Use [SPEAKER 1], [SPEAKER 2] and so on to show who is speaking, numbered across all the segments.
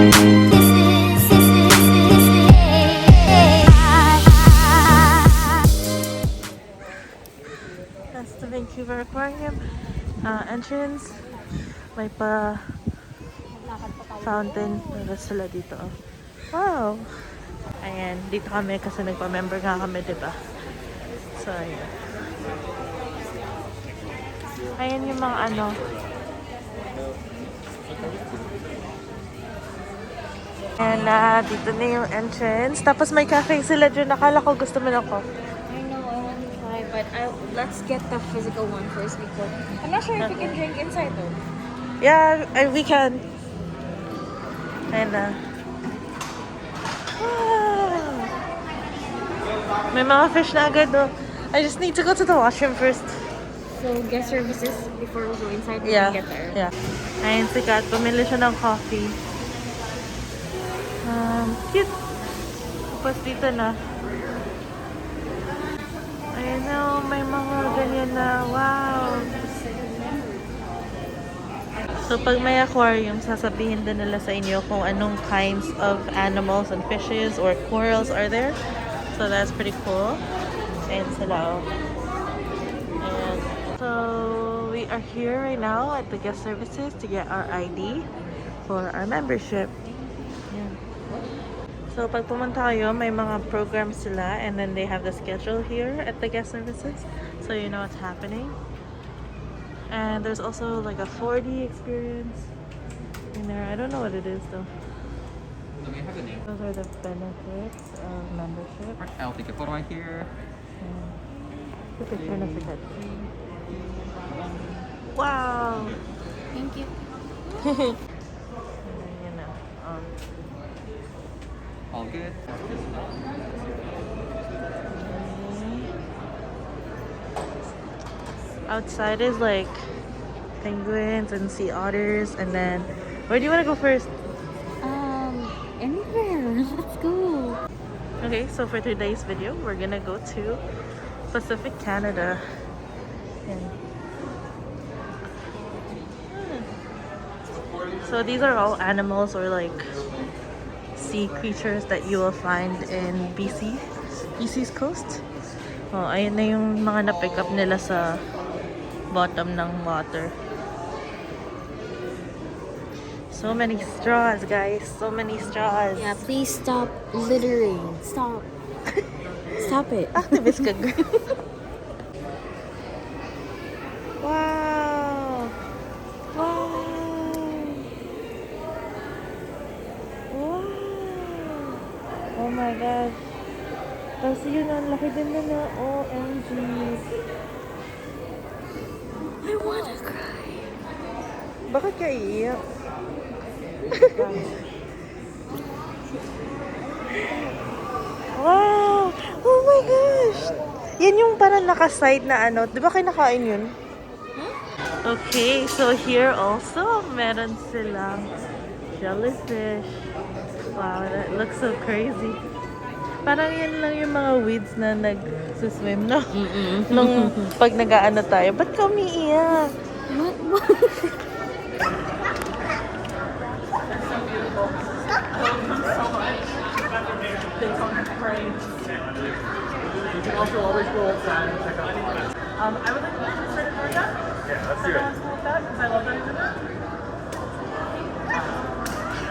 [SPEAKER 1] That's the Vancouver Aquarium entrance. May pa fountain. Meron sila dito. Oh. Wow! Ayan, dito kami kasi nagpa-member nga kami, diba? So, ayan. Ayan yung mga ano. Ayan na, dito na yung entrance. Tapos may cafe sila dyan. Nakala ko gusto mo ng coffee.
[SPEAKER 2] I know, I want to try, but let's get the physical one first before. I'm not sure if we can drink inside though.
[SPEAKER 1] Yeah, we can. Ayan na. Wow. May mga fish na agad, oh. I just need to go to the washroom first.
[SPEAKER 2] So guest services before we go inside. We
[SPEAKER 1] Yeah.
[SPEAKER 2] can get there.
[SPEAKER 1] Yeah. Ayun si Kat. Pumili siya ng coffee. Cute. Tapos dito na. Ayun na, may mga ganyan na. Wow. So pag may aquarium, sasabihin din nila sa inyo kung anong kinds of animals and fishes or corals are there. So that's pretty cool. Ayun sila, oh. And so we are here right now at the guest services to get our ID for our membership. Yeah. So pag pumunta kayo, may mga programs sila and then they have the schedule here at the guest services. So you know what's happening. And there's also like a 4D experience in there. I don't know what it is though.
[SPEAKER 3] So we have the name.
[SPEAKER 1] Those are the benefits of membership.
[SPEAKER 3] I'll take a photo right here.
[SPEAKER 1] The picture na sikat. Wow!
[SPEAKER 2] Thank you.
[SPEAKER 1] You know,
[SPEAKER 3] All good.
[SPEAKER 1] outside is like penguins and sea otters, and then where do you want to go first?
[SPEAKER 2] Anywhere. Let's go.
[SPEAKER 1] Okay, so for today's video, we're gonna go to Pacific Canada. And so these are all animals or like sea creatures that you will find in BC's coast. Oh, ayun na yung mga na-pick up nila sa bottom ng water. So many straws, guys. So many straws.
[SPEAKER 2] Yeah, please stop littering. Stop. Stop it.
[SPEAKER 1] Activist ka, girl. Wow! Wow! Wow! Oh my gosh. Tapos yun, ang laki din na na. OMG.
[SPEAKER 2] I wanna cry.
[SPEAKER 1] Bakit ka iiyak? Wow! Oh my gosh! Yan yung parang naka-side na ano. Di ba kayo nakain yun? Okay, so here also, meron silang jellyfish. Wow, that looks so crazy. Parang yan lang yung mga weeds na nag-swim, no? Nung pag nag-aano tayo. Ba't ka umiiyak?
[SPEAKER 2] What?
[SPEAKER 3] You can also always go outside and check out the plants.
[SPEAKER 1] I would like to start with that.
[SPEAKER 3] Yeah, let's do it.
[SPEAKER 1] Because I love that.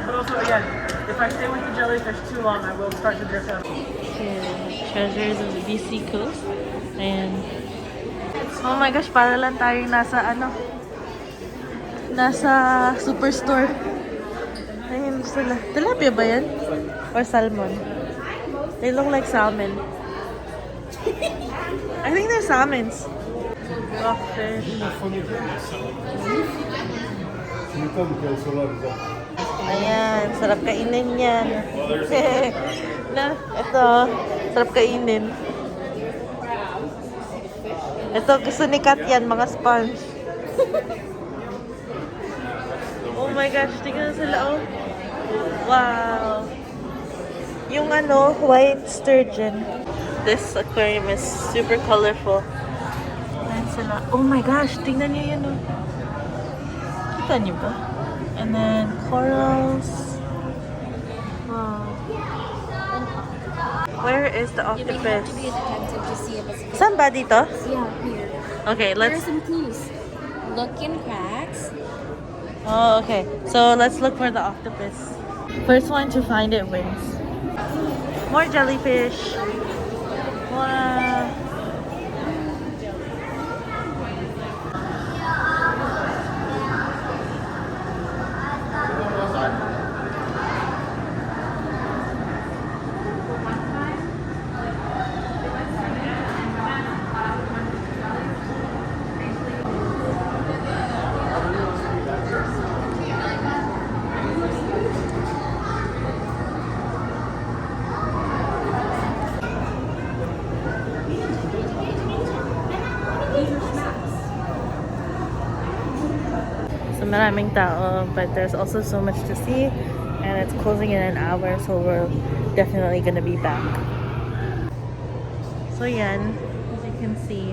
[SPEAKER 1] But also, again, if I stay with the jellyfish too long, I will start to drift out. Treasures of the BC coast. And oh my gosh, para lang tayong nasa superstore. Ayun sila. Tilapia ba yan? Or salmon? They look like salmon. I think they're salmons. Rockfish. Ayan, sarap kainin yan. Na, ito, sarap kainin. Ito, gusto ni Kat yan, mga sponge. Oh my gosh, tingnan sila, oh. Wow. Yung white sturgeon. This aquarium is super colorful. Ayan sila. Oh my gosh, tingnan niyo yan, oh. Kita niyo ba? And then corals. is the
[SPEAKER 2] You may have
[SPEAKER 1] octopus.
[SPEAKER 2] to be attentive to see if it's
[SPEAKER 1] Saan ba dito?
[SPEAKER 2] Yeah, here.
[SPEAKER 1] Okay,
[SPEAKER 2] There are
[SPEAKER 1] let's...
[SPEAKER 2] some clues. Look in cracks.
[SPEAKER 1] Oh, okay. So let's look for the octopus. First one to find it wins. More jellyfish. Wow. So maraming tao, but there's also so much to see, and it's closing in an hour, so we're definitely gonna be back. So yan, as you can see,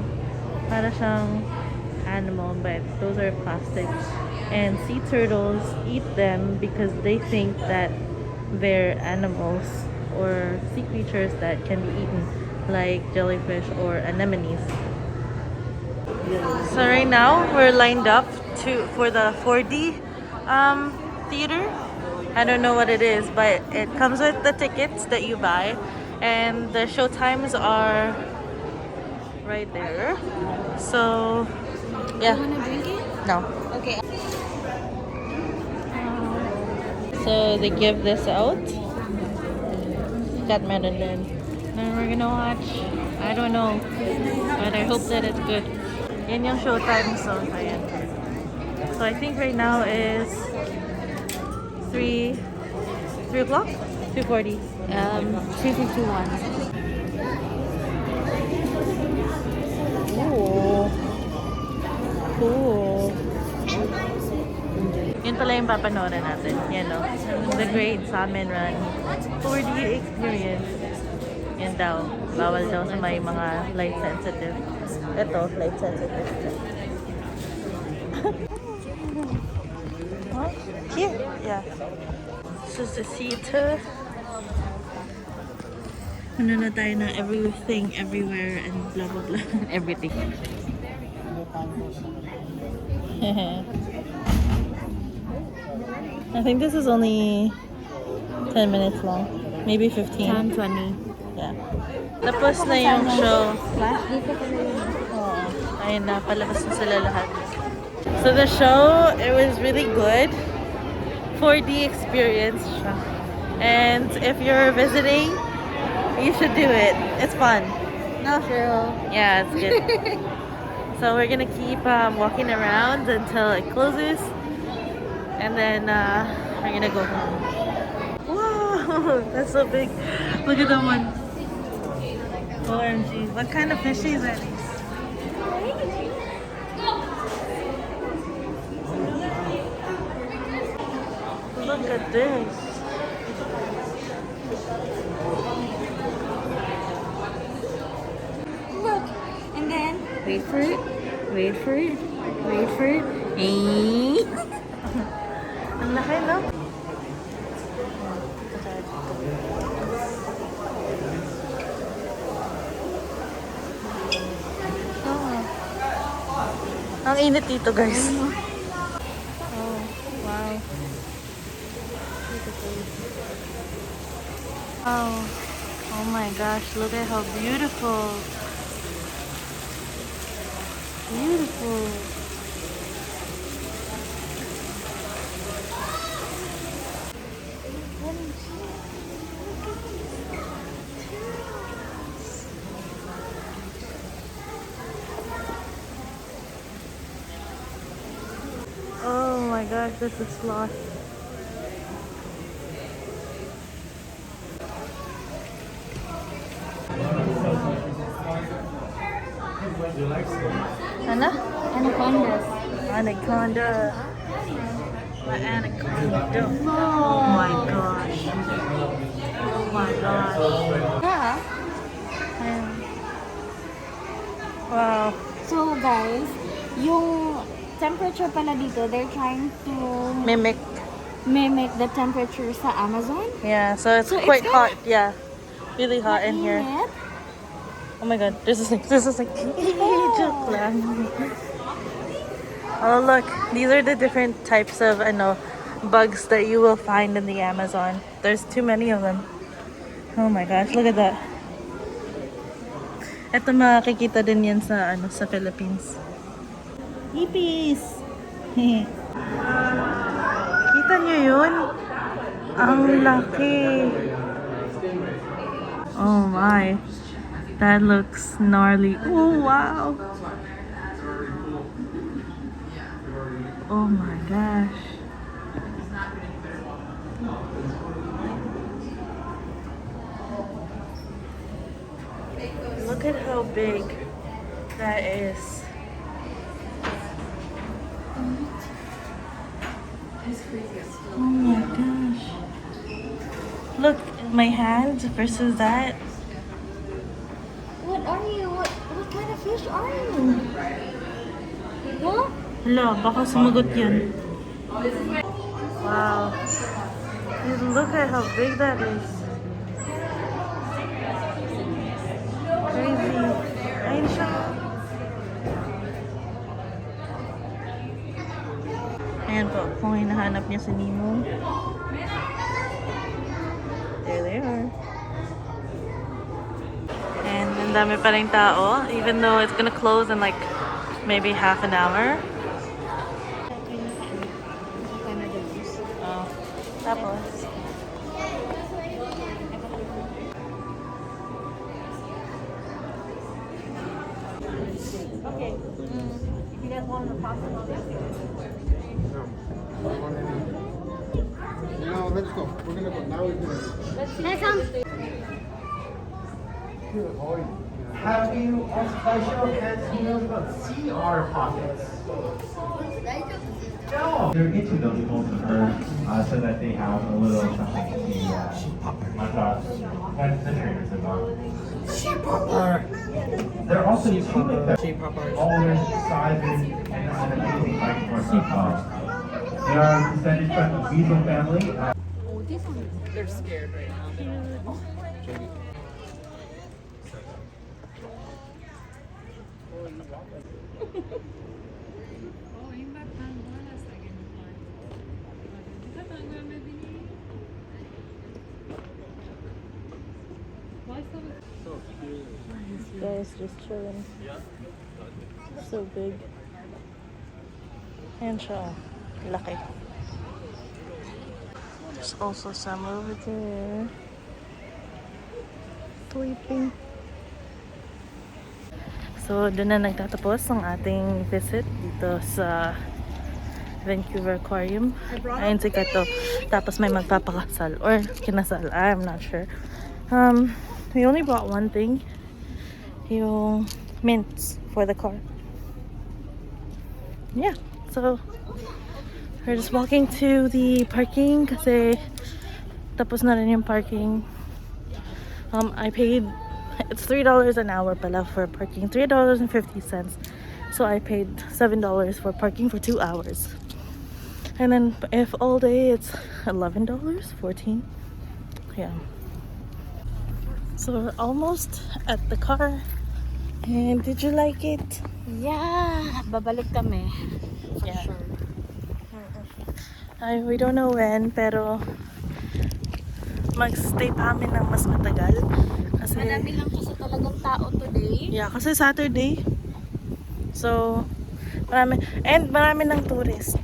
[SPEAKER 1] para siyang animal, but those are plastics. And sea turtles eat them because they think that they're animals or sea creatures that can be eaten, like jellyfish or anemones. So right now we're lined up for the 4D theater. I don't know what it is, but it comes with the tickets that you buy, and the show times are right there. So yeah.
[SPEAKER 2] You wanna drink it?
[SPEAKER 1] No.
[SPEAKER 2] Okay.
[SPEAKER 1] So they give this out. Got Meron then. Then we're gonna watch. I don't know, but I hope that it's good. Yan yung showtime, so ayan. So I think right now is 3 o'clock? 2:40.
[SPEAKER 2] 351.
[SPEAKER 1] Ooh. Cool. Yun pala yung papanoorin natin. Yan o. The Great Salmon Run 4D experience. Yan daw. Bawal daw sa may mga light sensitive. Ito, light sensitive. Huh? Here? Yeah. This is the theater. Ano na tayo na everything, everywhere, and blah blah blah. Everything. I think this is only 10 minutes long. Maybe 15.
[SPEAKER 2] 20.
[SPEAKER 1] Yeah. Tapos na yung show.
[SPEAKER 2] Flash dito pala yun.
[SPEAKER 1] Oo. Ayun na, palabas na sila lahat. So the show, it was really good. 4D experience siya. And if you're visiting, you should do it. It's fun.
[SPEAKER 2] No, sure.
[SPEAKER 1] Yeah, it's good. So we're gonna keep walking around until it closes, and then we're gonna go home. Whoa, that's so big! Look at that one. OMG! What kind of fishies are these? Look at this.
[SPEAKER 2] Look. And then, wait for it. Wait for it. Wait for it. Eh.
[SPEAKER 1] Ang laki, no? Oh. Ang init dito, guys. Oh, wow. Oh, oh my gosh, look at how beautiful. Beautiful. Oh my gosh, this is sloth. Ano?
[SPEAKER 2] Anacondas.
[SPEAKER 1] Anaconda. An anaconda. Oh my gosh. Oh my gosh.
[SPEAKER 2] Yeah.
[SPEAKER 1] Ayan. Wow.
[SPEAKER 2] So guys, yung temperature pala dito, they're trying to
[SPEAKER 1] Mimic.
[SPEAKER 2] mimic the temperature sa Amazon.
[SPEAKER 1] Yeah, so it's
[SPEAKER 2] So it's
[SPEAKER 1] quite
[SPEAKER 2] kinda-
[SPEAKER 1] hot. Yeah. really hot in here.
[SPEAKER 2] Ingat?
[SPEAKER 1] Oh my god, there's a snake. Joke lang. Oh look, these are the different types of bugs that you will find in the Amazon. There's too many of them. Oh my gosh, look at that. Ito makikita din yan sa sa Philippines. Hippies! Kita niyo yun? Ang laki. Oh my. That looks gnarly. Oh wow. Oh my gosh. Look at how big that is. Oh my gosh. Look, my hands versus that.
[SPEAKER 2] What are you? What kind of fish are you? Huh?
[SPEAKER 1] Hala, baka sumagot yun. Wow. Just look at how big that is. Crazy. Ayun siya. Ayan po, kung hinahanap niya si Nemo. There they are. And ang dami pa rin tao, even though it's gonna close in like maybe half an hour. Oh. Tapos, okay. You guys want the pasta?
[SPEAKER 3] Now let's go. We're gonna go. Now we're gonna.
[SPEAKER 4] Have you asked Pasyal and emails about CR pockets? No. They're into those emotions so that they have a little something to massage when the trainers are gone. They're also used to make that all their sizes and amazing bike sports as well. They are descended from the weasel family.
[SPEAKER 5] They're scared right now.
[SPEAKER 1] These guys just chilling. So big. And siya, laki. There's also some over there. Sleeping. So, doon na nagtatapos ang ating visit dito sa Vancouver Aquarium. Ayun si Kato. Tapos may magpapakasal or kinasal. I'm not sure. We only brought one thing. Yung mints for the car. Yeah. So, we're just walking to the parking kasi tapos na rin yung parking. I paid, it's $3 an hour pala for parking, $3.50. So I paid $7 for parking for 2 hours. And then if all day, it's $11, $14. Yeah. So we're almost at the car. And did you like it?
[SPEAKER 2] Yeah, babalik kami. For
[SPEAKER 1] Yeah.
[SPEAKER 2] sure.
[SPEAKER 1] We don't know when, pero mag-stay pa kami ng mas matagal. Kasi,
[SPEAKER 2] Madami lang kasi talagang tao today.
[SPEAKER 1] yeah, kasi Saturday. So, marami ng tourist.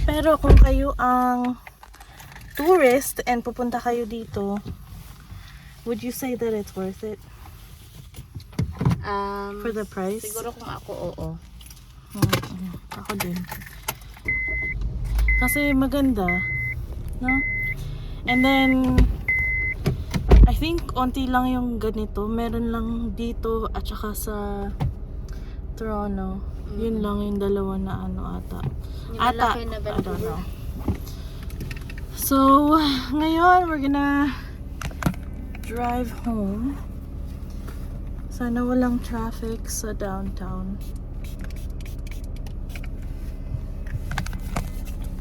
[SPEAKER 1] Pero kung kayo ang tourist and pupunta kayo dito, would you say that it's worth it for the price?
[SPEAKER 2] Siguro kung ako, oo.
[SPEAKER 1] Ako din. Kasi maganda, no? And then, I think onti lang yung ganito. Meron lang dito at saka sa Toronto. Yun lang yung dalawa na ata.
[SPEAKER 2] Yung malaki na
[SPEAKER 1] I don't
[SPEAKER 2] Vancouver.
[SPEAKER 1] know. So, ngayon we're gonna drive home. Sana walang traffic sa downtown.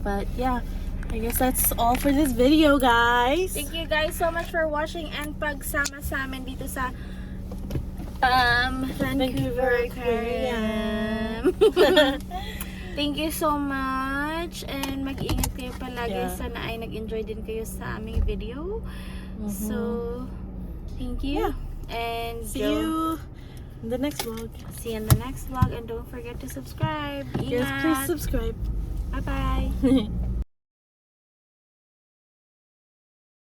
[SPEAKER 1] But yeah, I guess that's all for this video, guys.
[SPEAKER 2] Thank you guys so much for watching and pagsama sa amin dito sa Vancouver Aquarium. Thank you so much and mag-ingat kayo palagi.
[SPEAKER 1] Yeah.
[SPEAKER 2] Sana ay nag-enjoy din kayo sa aming video. So, thank you. And
[SPEAKER 1] See you in the next vlog.
[SPEAKER 2] See you in the next vlog and don't forget to subscribe.
[SPEAKER 1] Yes,
[SPEAKER 2] Ingat.
[SPEAKER 1] please subscribe.
[SPEAKER 2] Bye-bye.